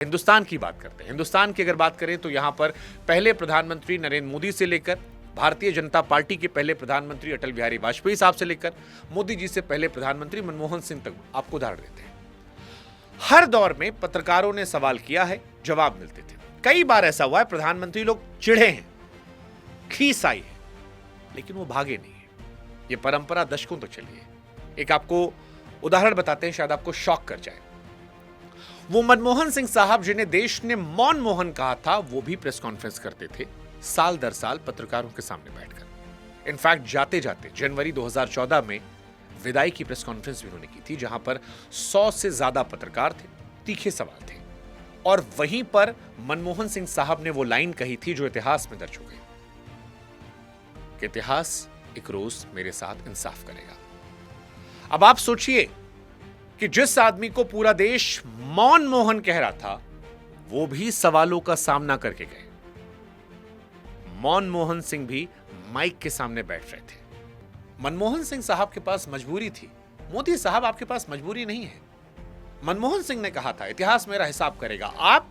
हिंदुस्तान की बात करते हैं। हिंदुस्तान की अगर बात करें तो यहां पर पहले प्रधानमंत्री नरेंद्र मोदी से लेकर भारतीय जनता पार्टी के पहले प्रधानमंत्री अटल बिहारी वाजपेयी साहब से लेकर मोदी जी से पहले प्रधानमंत्री मनमोहन सिंह तक आपको उदाहरण देते हैं। हर दौर में पत्रकारों ने सवाल किया है, जवाब मिलते थे। कई बार ऐसा हुआ है प्रधानमंत्री लोग चिढ़े हैं, खीस आई है, लेकिन वो भागे नहीं है। ये परंपरा दशकों तक चली है। एक आपको उदाहरण बताते हैं, शायद आपको शॉक कर जाए। वो मनमोहन सिंह साहब जिन्हें देश ने मौन मोहन कहा था, वो भी प्रेस कॉन्फ्रेंस करते थे साल दर साल पत्रकारों के सामने बैठकर। इनफैक्ट जाते जाते जनवरी 2014 में विदाई की प्रेस कॉन्फ्रेंस भी उन्होंने की थी, जहां पर 100 से ज्यादा पत्रकार थे, तीखे सवाल थे। और वहीं पर मनमोहन सिंह साहब ने वो लाइन कही थी जो इतिहास में दर्ज हो गई कि इतिहास एक रोज मेरे साथ इंसाफ करेगा। अब आप सोचिए कि जिस आदमी को पूरा देश मौन मोहन कह रहा था, वो भी सवालों का सामना करके गए। मौन मोहन सिंह भी माइक के सामने बैठ रहे थे। मनमोहन सिंह साहब के पास मजबूरी थी। मोदी साहब, आपके पास मजबूरी नहीं है। मनमोहन सिंह ने कहा था इतिहास मेरा हिसाब करेगा। आप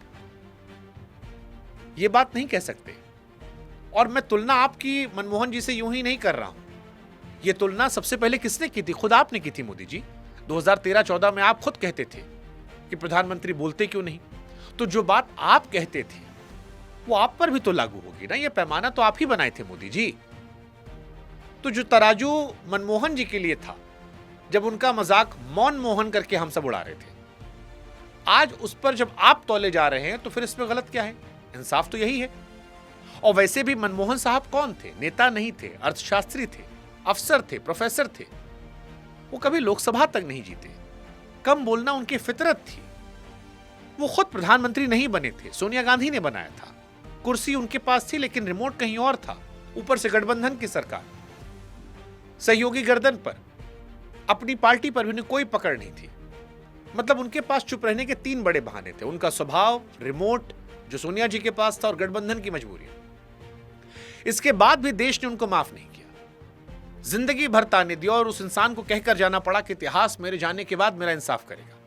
ये बात नहीं कह सकते। और मैं तुलना आपकी मनमोहन जी से यूं ही नहीं कर रहा हूं। यह तुलना सबसे पहले किसने की थी? खुद आपने की थी मोदी जी। 2013-14 में आप खुद कहते थे कि प्रधानमंत्री बोलते क्यों नहीं। तो जो बात आप कहते थे वो आप पर भी तो लागू होगी ना। ये पैमाना तो आप ही बनाए थे मोदी जी। तो जो तराजू मनमोहन जी के लिए था, जब उनका मजाक मौन मोहन करके हम सब उड़ा रहे थे, आज उस पर जब आप तौले जा रहे हैं तो फिर इसमें गलत क्या है? इंसाफ तो यही है। और वैसे भी मनमोहन साहब कौन थे? नेता नहीं थे, अर्थशास्त्री थे, अफसर थे, प्रोफेसर थे। वो कभी लोकसभा तक नहीं जीते। कम बोलना उनकी फितरत थी। वो खुद प्रधानमंत्री नहीं बने थे, सोनिया गांधी ने बनाया था। कुर्सी उनके पास थी, लेकिन रिमोट कहीं और था। ऊपर से गठबंधन की सरकार, सहयोगी गर्दन पर, अपनी पार्टी पर भी कोई पकड़ नहीं थी। मतलब उनके पास चुप रहने के 3 बड़े बहाने थे: उनका स्वभाव, रिमोट जो सोनिया जी के पास था, और गठबंधन की मजबूरी। इसके बाद भी देश ने उनको माफ नहीं किया, जिंदगी भर ताने दिया, और उस इंसान को कहकर जाना पड़ा कि इतिहास मेरे जाने के बाद मेरा इंसाफ करेगा।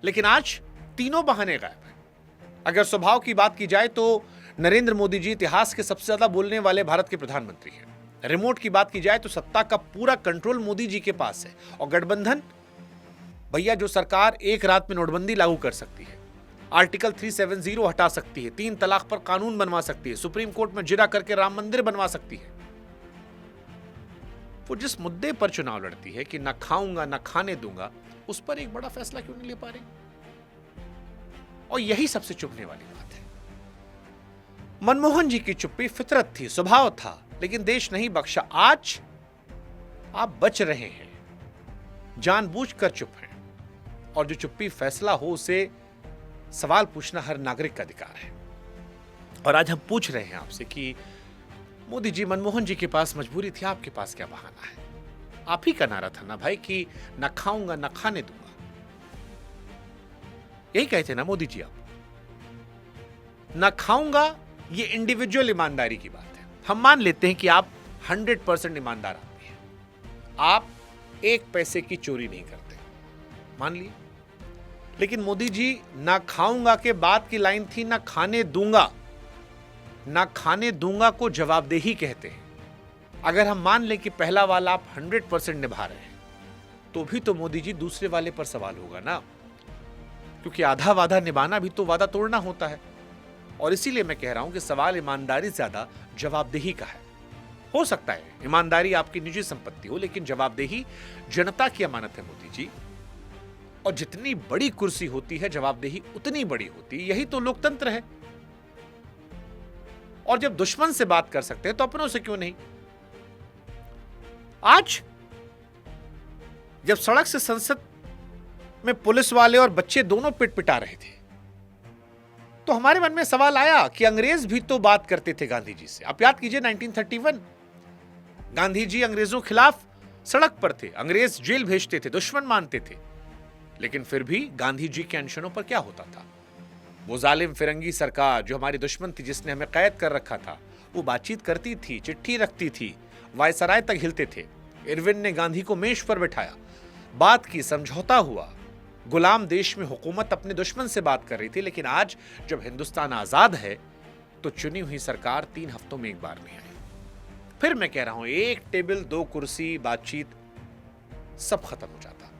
लेकिन आज तीनों बहाने गायब हैं। अगर स्वभाव की बात की जाए तो नरेंद्र मोदी जी इतिहास के सबसे ज्यादा बोलने वाले भारत के प्रधानमंत्री हैं। रिमोट की बात की जाए तो सत्ता का पूरा कंट्रोल मोदी जी के पास है। और गठबंधन, भैया, जो सरकार एक रात में नोटबंदी लागू कर सकती है, आर्टिकल 370 हटा सकती है, 3 तलाक पर कानून बनवा सकती है, सुप्रीम कोर्ट में जिरा करके राम मंदिर बनवा सकती है, वो जिस मुद्दे पर चुनाव लड़ती है कि ना खाऊंगा ना खाने दूंगा, उस पर एक बड़ा फैसला क्यों नहीं ले पा रही? और यही सबसे चुभने वाली बात है। मनमोहन जी की चुप्पी फितरत थी, स्वभाव था, लेकिन देश नहीं बख्शा। आज आप बच रहे हैं, जानबूझकर चुप हैं। और जो चुप्पी फैसला हो, उसे सवाल पूछना हर नागरिक का अधिकार है। और आज हम पूछ रहे हैं आपसे कि मोदी जी, मनमोहन जी के पास मजबूरी थी, आपके पास क्या बहाना है? आप ही का नारा था ना भाई कि ना खाऊंगा ना खाने दूंगा। यही कहते ना मोदी जी। आप ना खाऊंगा, ये इंडिविजुअल ईमानदारी की बात है। हम मान लेते हैं कि आप 100% ईमानदार आदमी हैं, आप 1 पैसे की चोरी नहीं करते, मान लिए। लेकिन मोदी जी, ना खाऊंगा के बाद की लाइन थी ना खाने दूंगा। ना खाने दूंगा को जवाबदेही कहते हैं। अगर हम मान लें कि पहला वाला आप 100% निभा रहे हैं, तो भी तो मोदी जी दूसरे वाले पर सवाल होगा ना, क्योंकि आधा वादा निभाना भी तो वादा तोड़ना होता है। और इसीलिए मैं कह रहा हूं कि सवाल ईमानदारी से ज्यादा जवाबदेही का है। हो सकता है ईमानदारी आपकी निजी संपत्ति हो, लेकिन जवाबदेही जनता की अमानत है मोदी जी। और जितनी बड़ी कुर्सी होती है, जवाबदेही उतनी बड़ी होती है। यही तो लोकतंत्र है। और जब दुश्मन से बात कर सकते हैं तो अपनों से क्यों नहीं? आज जब सड़क से संसद में पुलिस वाले और बच्चे दोनों पिटा रहे थे, तो हमारे मन में सवाल आया कि अंग्रेज भी तो बात करते थे गांधी जी से। आप याद कीजिए 1931, गांधी जी अंग्रेजों के खिलाफ सड़क पर थे, अंग्रेज जेल भेजते थे, दुश्मन मानते थे। लेकिन फिर भी गांधी जी के अनशनों पर क्या होता था? वो जालिम फिरंगी सरकार जो हमारी दुश्मन थी, जिसने हमें कैद कर रखा था, वो बातचीत करती थी, चिट्ठी रखती थी, वायसराय तक हिलते थे। इरविन ने गांधी को मेज पर बैठाया, बात की, समझौता हुआ, गुलाम देश में हुकूमत अपने दुश्मन से बात कर रही थी, लेकिन आज जब हिंदुस्तान आजाद है तो चुनी हुई सरकार 3 हफ्तों में एक बार नहीं आई। फिर मैं कह रहा हूं, एक टेबल 2 कुर्सी बातचीत सब खत्म हो जाता।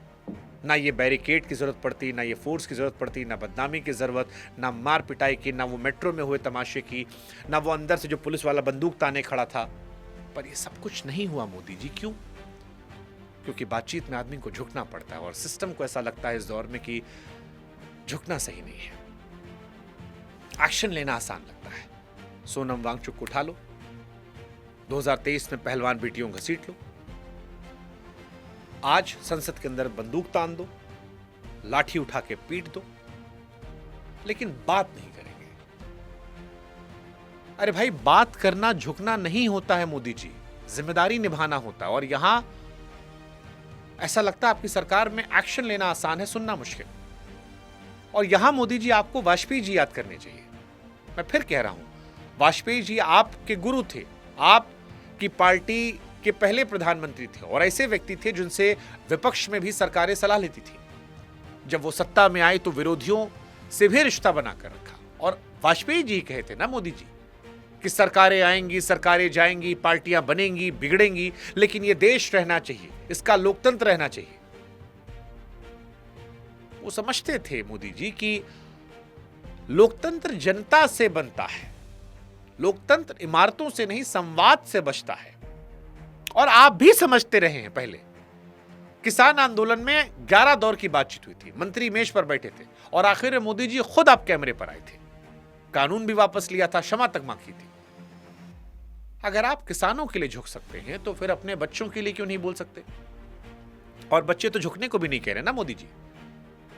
ना ये बैरिकेड की जरूरत पड़ती, ना ये फोर्स की जरूरत पड़ती, ना बदनामी की जरूरत, ना मार पिटाई की, ना वो मेट्रो में हुए तमाशे की, ना वो अंदर से जो पुलिस वाला बंदूक ताने खड़ा था। पर ये सब कुछ नहीं हुआ मोदी जी। क्यों? क्योंकि बातचीत में आदमी को झुकना पड़ता है और सिस्टम को ऐसा लगता है इस दौर में कि झुकना सही नहीं है, एक्शन लेना आसान लगता है। सोनम वांगचुक को उठा लो, 2023 में पहलवान बेटियों घसीट लो, आज संसद के अंदर बंदूक तान दो, लाठी उठा के पीट दो, लेकिन बात नहीं करेंगे। अरे भाई, बात करना झुकना नहीं होता है मोदी जी, जिम्मेदारी निभाना होता है। और यहां ऐसा लगता है आपकी सरकार में एक्शन लेना आसान है, सुनना मुश्किल। और यहां मोदी जी आपको वाजपेयी जी याद करने चाहिए। मैं फिर कह रहा हूं, वाजपेयी जी आपके गुरु थे, आपकी पार्टी के पहले प्रधानमंत्री थे और ऐसे व्यक्ति थे जिनसे विपक्ष में भी सरकारें सलाह लेती थी। जब वो सत्ता में आए तो विरोधियों से भी रिश्ता बनाकर रखा। और वाजपेयी जी कहे थे ना मोदी जी कि सरकारें आएंगी, सरकारें जाएंगी, पार्टियां बनेंगी, बिगड़ेंगी, लेकिन ये देश रहना चाहिए, इसका लोकतंत्र रहना चाहिए। वो समझते थे मोदी जी कि लोकतंत्र जनता से बनता है, लोकतंत्र इमारतों से नहीं संवाद से बचता है। और आप भी समझते रहे हैं। पहले किसान आंदोलन में 11 दौर की बातचीत हुई थी, मंत्री मेज पर बैठे थे और आखिर में मोदी जी खुद आप कैमरे पर आए थे, कानून भी वापस लिया था, क्षमा तक मांगी थी। अगर आप किसानों के लिए झुक सकते हैं तो फिर अपने बच्चों के लिए क्यों नहीं बोल सकते? और बच्चे तो झुकने को भी नहीं कह रहे ना मोदी जी,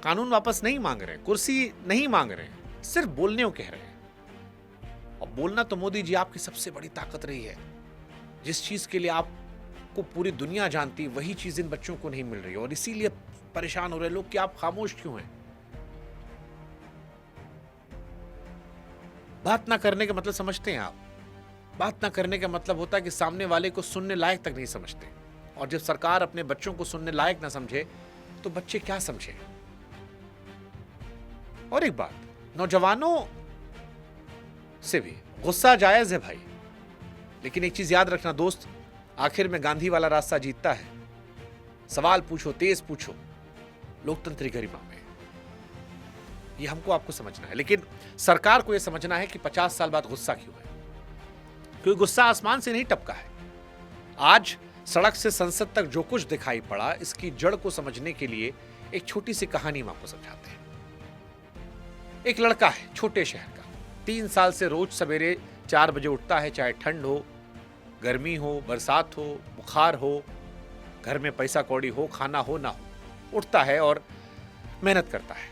कानून वापस नहीं मांग रहे, कुर्सी नहीं मांग रहे, सिर्फ बोलने को कह रहे हैं। और बोलना तो मोदी जी आपकी सबसे बड़ी ताकत रही है। जिस चीज के लिए आपको पूरी दुनिया जानती है, वही चीज इन बच्चों को नहीं मिल रही और इसीलिए परेशान हो रहे लोग कि आप खामोश क्यों हैं। बात ना करने का मतलब समझते हैं आप? बात ना करने का मतलब होता है कि सामने वाले को सुनने लायक तक नहीं समझते। और जब सरकार अपने बच्चों को सुनने लायक ना समझे तो बच्चे क्या समझे? और एक बात, नौजवानों से भी गुस्सा जायज है भाई, लेकिन एक चीज याद रखना दोस्त, आखिर में गांधी वाला रास्ता जीतता है। सवाल पूछो, तेज पूछो, लोकतंत्र की गरिमा में। ये हमको आपको समझना है, लेकिन सरकार को यह समझना है कि 50 साल बाद गुस्सा क्यों है। क्योंकि गुस्सा आसमान से नहीं टपका है। आज सड़क से संसद तक जो कुछ दिखाई पड़ा, इसकी जड़ को समझने के लिए एक छोटी सी कहानी हम आपको समझाते हैं। एक लड़का है छोटे शहर का, 3 साल से रोज सवेरे 4 बजे उठता है, चाहे ठंड हो, गर्मी हो, बरसात हो, बुखार हो, घर में पैसा कौड़ी हो, खाना हो ना हो, उठता है और मेहनत करता है।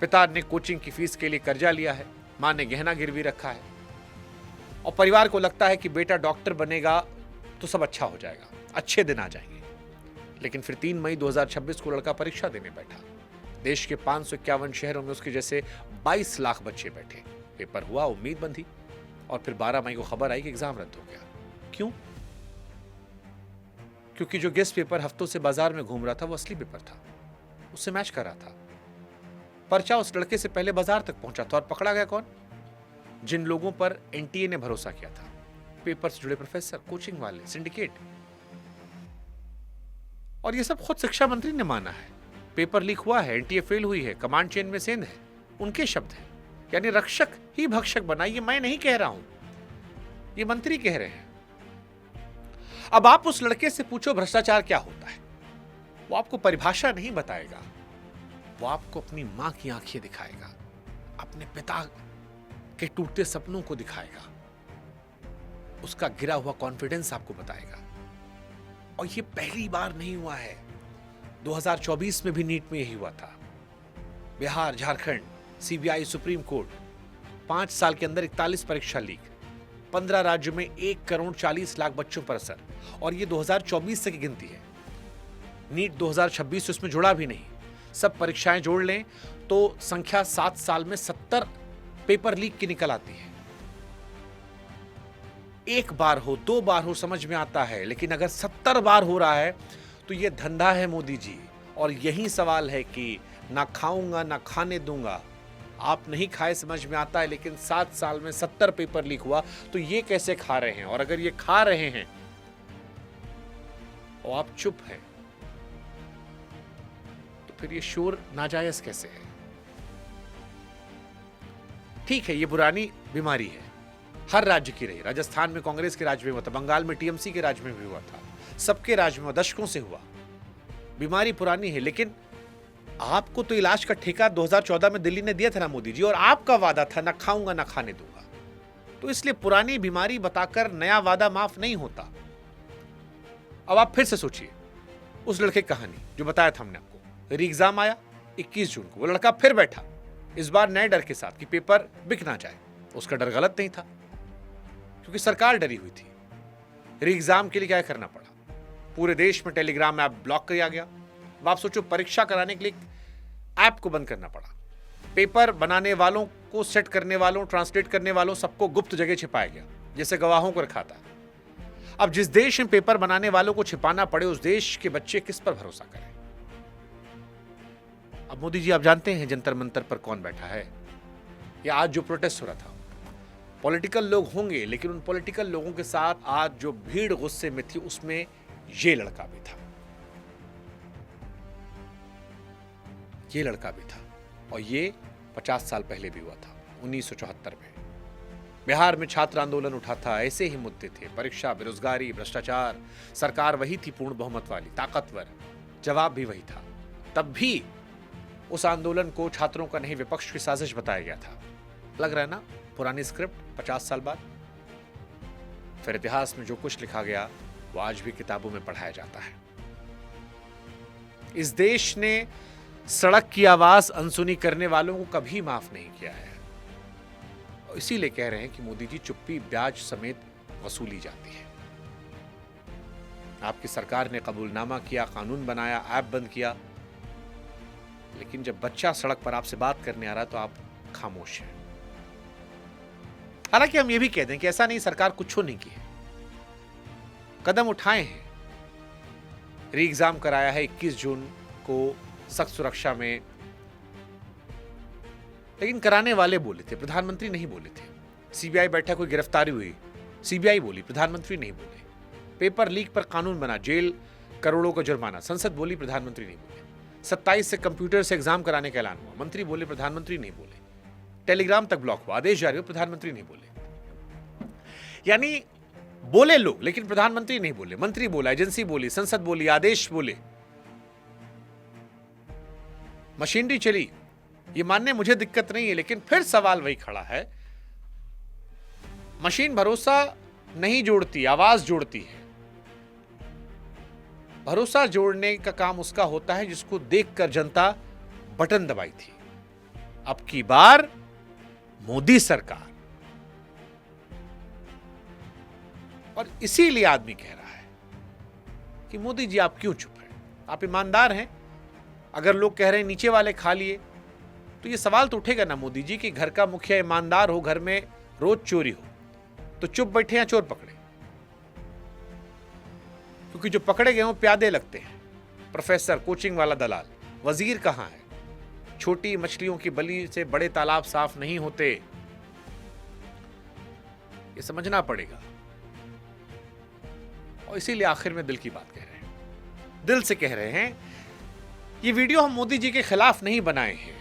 पिता ने कोचिंग की फीस के लिए कर्जा लिया है, मां ने गहना गिरवी रखा है और परिवार को लगता है कि बेटा डॉक्टर बनेगा तो सब अच्छा हो जाएगा, अच्छे दिन आ जाएंगे। लेकिन फिर 3 मई 2026 को लड़का परीक्षा देने बैठा। देश के 551 शहरों में उसके जैसे 22 लाख बच्चे बैठे। पेपर हुआ, उम्मीद बंधी और फिर 12 मई को खबर आई कि एग्जाम रद्द हो गया। क्यों? क्योंकि जो गेस्ट पेपर हफ्तों से बाजार में घूम रहा था वो असली पेपर था, उससे मैच कर रहा था। पर्चा उस लड़के से पहले बाजार तक पहुंचा था और पकड़ा गया कौन? जिन लोगों पर एनटीए ने भरोसा किया था, पेपर से जुड़े प्रोफेसर, कोचिंग वाले, सिंडिकेट। और ये सब खुद शिक्षा मंत्री ने माना है। पेपर लीक हुआ है, एनटीए फेल हुई है, कमांड चेन में सेंध है, उनके शब्द हैं। यानी रक्षक ही भक्षक बना, ये मैं नहीं कह रहा हूं, ये मंत्री कह रहे हैं। अब आप उस लड़के से पूछो भ्रष्टाचार क्या होता है, वो आपको परिभाषा नहीं बताएगा, वो आपको अपनी मां की आंखें दिखाएगा, अपने पिता के टूटते सपनों को दिखाएगा, उसका गिरा हुआ कॉन्फिडेंस आपको बताएगा। और ये पहली बार नहीं हुआ है, 2024 में भी नीट में यही हुआ था। Bihar, Jharkhand, CBI, supreme court, 5 साल के अंदर 41 परीक्षा लीक, 15 राज्यों में 1 करोड़ 40 लाख बच्चों पर असर। और ये 2024 से की गिनती है, नीट 2026 से उसमें जुड़ा भी नहीं। सब परीक्षाएं जोड़ लें तो संख्या 7 साल में 70 पेपर लीक की निकल आती है। 1 बार हो, 2 बार हो समझ में आता है, लेकिन अगर 70 बार हो रहा है तो यह धंधा है मोदी जी। और यही सवाल है कि ना खाऊंगा ना खाने दूंगा। आप नहीं खाए समझ में आता है, लेकिन 7 साल में 70 पेपर लीक हुआ, तो ये कैसे खा रहे हैं? और अगर ये खा रहे हैं और आप चुप हैं, तो फिर ये शोर नाजायज कैसे है? ठीक है, ये पुरानी बीमारी है, हर राज्य की रही। राजस्थान में कांग्रेस के राज में हुआ था, बंगाल में टीएमसी के राज में भी हुआ था, सबके राज में दशकों से हुआ। बीमारी पुरानी है, लेकिन आपको तो इलाज का ठेका 2014 में दिल्ली ने दिया था ना मोदी जी, और आपका वादा था ना खाऊंगा ना खाने दूंगा। तो इसलिए पुरानी बीमारी बताकर नया वादा माफ नहीं होता। अब आप फिर से सोचिए उस लड़के की कहानी जो बताया था हमने आपको। री एग्जाम आया 21 जून को, वो लड़का फिर बैठा, इस बार नए डर के साथ कि पेपर बिक ना जाए। उसका डर गलत नहीं था, क्योंकि सरकार डरी हुई थी। री एग्जाम के लिए क्या करना पड़ा? पूरे देश में टेलीग्राम ऐप ब्लॉक किया गया। अब आप सोचो, परीक्षा कराने के लिए ऐप को बंद करना पड़ा। पेपर बनाने वालों को, सेट करने वालों, ट्रांसलेट करने वालों, सबको गुप्त जगह छिपाया गया, जैसे गवाहों को रखा था। अब जिस देश में पेपर बनाने वालों को छिपाना पड़े, उस देश के बच्चे किस पर भरोसा करें? अब मोदी जी, आप जानते हैं जंतर मंतर पर कौन बैठा है? या आज जो प्रोटेस्ट हो रहा था, पॉलिटिकल लोग होंगे, लेकिन उन पॉलिटिकल लोगों के साथ आज जो भीड़ गुस्से में थी, उसमें ये लड़का भी था, ये लड़का भी था। और ये 50 साल पहले भी हुआ था, 1974 में। बिहार में छात्र आंदोलन उठा था, ऐसे ही मुद्दे थे, परीक्षा, बेरोजगारी, भ्रष्टाचार। सरकार वही थी, पूर्ण बहुमत वाली, ताकतवर, जवाब भी वही था। तब भी उस आंदोलन को छात्रों का नहीं, विपक्ष की साजिश बताया गया था। लग रहा है ना, पुरानी स्क्रिप्ट 50 साल बाद। फिर इतिहास में जो कुछ लिखा गया वो आज भी किताबों में पढ़ाया जाता है। इस देश ने सड़क की आवाज अनसुनी करने वालों को कभी माफ नहीं किया है। और इसीलिए कह रहे हैं कि मोदी जी, चुप्पी ब्याज समेत वसूली जाती है। आपकी सरकार ने कबूलनामा किया, कानून बनाया, ऐप बंद किया, लेकिन जब बच्चा सड़क पर आपसे बात करने आ रहा तो आप खामोश हैं। हालांकि हम ये भी कह दें कि ऐसा नहीं, सरकार कुछ नहीं की है, कदम उठाए हैं। री एग्जाम कराया है 21 जून को सख्त सुरक्षा में, लेकिन कराने वाले बोले थे, प्रधानमंत्री नहीं बोले थे। सीबीआई बैठक हुई, गिरफ्तारी हुई, सीबीआई बोली, प्रधानमंत्री नहीं बोले। पेपर लीक पर कानून बना, जेल, करोड़ों का जुर्माना, संसद बोली, प्रधानमंत्री नहीं बोले। 27 से कंप्यूटर से एग्जाम कराने का ऐलान हुआ, मंत्री बोले, प्रधानमंत्री नहीं बोले। टेलीग्राम तक ब्लॉक हुआ, आदेश जारी हुआ, प्रधानमंत्री नहीं बोले। यानी बोले लोग, लेकिन प्रधानमंत्री नहीं बोले। मंत्री बोला, एजेंसी बोली, संसद बोली, आदेश बोले, मशीनरी चली। ये मानने मुझे दिक्कत नहीं है, लेकिन फिर सवाल वही खड़ा है। मशीन भरोसा नहीं जोड़ती, आवाज जोड़ती है। भरोसा जोड़ने का काम उसका होता है जिसको देखकर जनता बटन दबाई थी। अब की बार मोदी सरकार, और इसीलिए आदमी कह रहा है कि मोदी जी, आप क्यों चुप हैं? आप ईमानदार हैं। अगर लोग कह रहे हैं नीचे वाले खा लिए, तो ये सवाल तो उठेगा ना मोदी जी कि घर का मुखिया ईमानदार हो, घर में रोज चोरी हो, तो चुप बैठे या चोर पकड़े? क्योंकि जो पकड़े गए वो प्यादे लगते हैं, प्रोफेसर, कोचिंग वाला दलाल। वजीर कहां है? छोटी मछलियों की बलि से बड़े तालाब साफ नहीं होते, ये समझना पड़ेगा। और इसीलिए आखिर में दिल की बात कह रहे हैं, दिल से कह रहे हैं। ये वीडियो हम मोदी जी के खिलाफ नहीं बनाए हैं,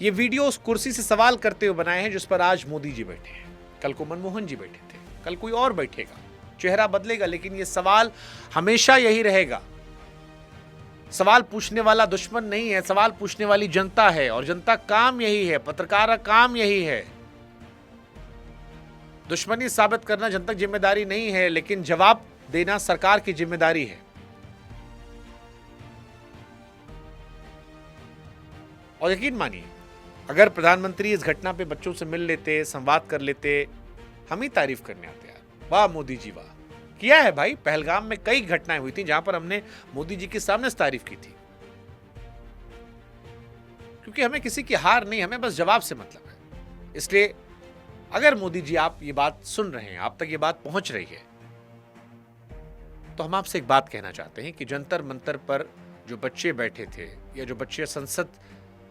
ये वीडियो उस कुर्सी से सवाल करते हुए बनाए हैं जिस पर आज मोदी जी बैठे हैं। कल को मनमोहन जी बैठे थे, कल कोई और बैठेगा, चेहरा बदलेगा, लेकिन ये सवाल हमेशा यही रहेगा। सवाल पूछने वाला दुश्मन नहीं है, सवाल पूछने वाली जनता है, और जनता काम यही है, पत्रकार का काम यही है। दुश्मनी साबित करना जनता की जिम्मेदारी नहीं है, लेकिन जवाब देना सरकार की जिम्मेदारी है। और यकीन मानिए, अगर प्रधानमंत्री इस घटना पे बच्चों से मिल लेते, संवाद कर लेते, हम ही तारीफ करने आते यार, वाह मोदी जी वाह। किया है भाई, पहलगाम में कई घटनाएं हुई थी जहां पर हमने मोदी जी के सामने तारीफ की थी। क्योंकि हमें किसी की हार नहीं, हमें बस जवाब से मतलब है। इसलिए अगर मोदी जी आप ये बात सुन रहे हैं, आप तक ये बात पहुंच रही है, तो हम आपसे एक बात कहना चाहते हैं कि जंतर मंतर पर जो बच्चे बैठे थे या जो बच्चे संसद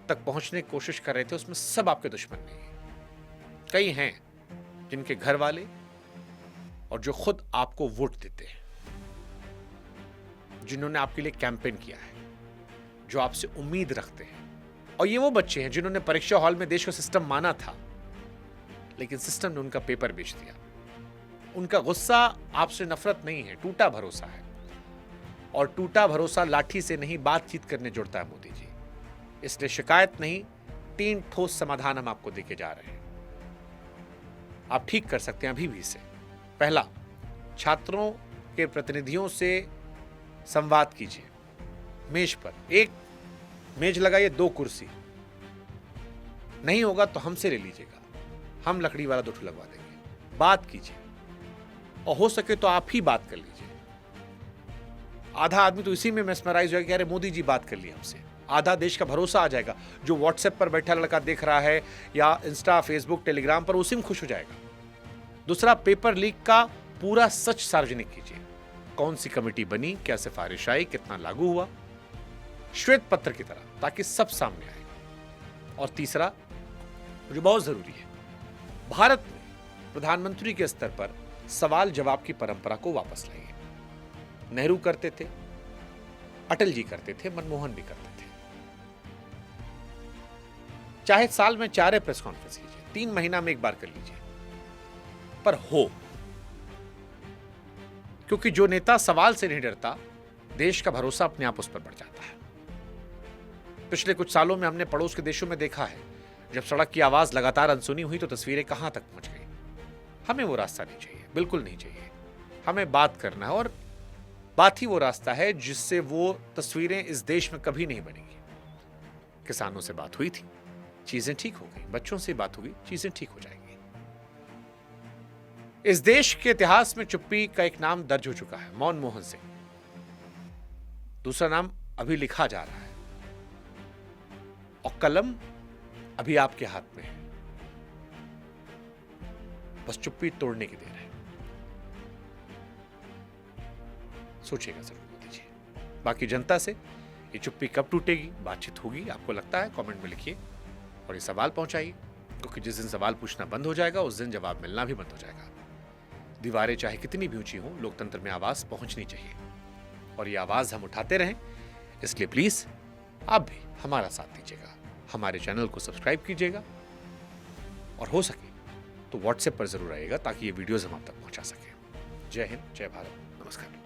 तक पहुंचने की कोशिश कर रहे थे, उसमें सब आपके दुश्मन नहीं है। कई हैं जिनके घर वाले और जो खुद आपको वोट देते हैं, जिन्होंने आपके लिए कैंपेन किया है, जो आपसे उम्मीद रखते हैं। और ये वो बच्चे हैं जिन्होंने परीक्षा हॉल में देश का सिस्टम माना था, लेकिन सिस्टम ने उनका पेपर बेच दिया। उनका गुस्सा आपसे नफरत नहीं है, टूटा भरोसा है। और टूटा भरोसा लाठी से नहीं, बातचीत करने जुड़ता है मोदी जी। इसलिए शिकायत नहीं, 3 ठोस समाधान हम आपको देके जा रहे हैं। आप ठीक कर सकते हैं अभी भी इसे। पहला, छात्रों के प्रतिनिधियों से संवाद कीजिए। मेज पर एक मेज लगाइए, 2 कुर्सी। नहीं होगा तो हमसे ले लीजिएगा, हम लकड़ी वाला 2 लगवा देंगे। बात कीजिए, और हो सके तो आप ही बात कर लीजिए। आधा आदमी तो इसी में मेस्मराइज हो गया, अरे मोदी जी बात कर लिए हमसे। आधा देश का भरोसा आ जाएगा। जो व्हाट्सएप पर बैठा लड़का देख रहा है या इंस्टा, फेसबुक, टेलीग्राम पर, उसी में खुश हो जाएगा। दूसरा, पेपर लीक का पूरा सच सार्वजनिक कीजिए। कौन सी कमेटी बनी, क्या सिफारिश आई, कितना लागू हुआ, श्वेत पत्र की तरह, ताकि सब सामने आए। और तीसरा, जो बहुत जरूरी है, भारत में प्रधानमंत्री के स्तर पर सवाल जवाब की परंपरा को वापस लाइए। नेहरू करते थे, अटल जी करते थे, मनमोहन भी करते थे। चाहे साल में 4 प्रेस कॉन्फ्रेंस कीजिए, 3 महीना में 1 बार कर लीजिए, पर हो। क्योंकि जो नेता सवाल से नहीं डरता, देश का भरोसा अपने आप उस पर बढ़ जाता है। पिछले कुछ सालों में हमने पड़ोस के देशों में देखा है, जब सड़क की आवाज लगातार अनसुनी हुई तो तस्वीरें कहां तक पहुंच गई। हमें वो रास्ता नहीं चाहिए, बिल्कुल नहीं चाहिए। हमें बात करना है, और बात ही वो रास्ता है जिससे वो तस्वीरें इस देश में कभी नहीं बनेंगी। किसानों से बात हुई थी, चीजें ठीक हो गई। बच्चों से बात हुई, चीजें ठीक हो जाएंगी। इस देश के इतिहास में चुप्पी का एक नाम दर्ज हो चुका है, मनमोहन सिंह। दूसरा नाम अभी लिखा जा रहा है, और कलम अभी आपके हाथ में है। बस चुप्पी तोड़ने की देर है। सोचिएगा जरूर मोदी जी। बाकी जनता से ये चुप्पी कब टूटेगी, बातचीत होगी, आपको लगता है? कमेंट में लिखिए और ये सवाल पहुंचाइए, क्योंकि जिस दिन सवाल पूछना बंद हो जाएगा, उस दिन जवाब मिलना भी बंद हो जाएगा। दीवारें चाहे कितनी भी ऊंची हों, लोकतंत्र में आवाज पहुंचनी चाहिए, और ये आवाज हम उठाते रहें। इसलिए प्लीज आप भी हमारा साथ दीजिएगा, हमारे चैनल को सब्सक्राइब कीजिएगा, और हो सके तो व्हाट्सएप पर जरूर आइएगा, ताकि ये वीडियोस हम आप तक पहुंचा सकें। जय हिंद, जय भारत, नमस्कार।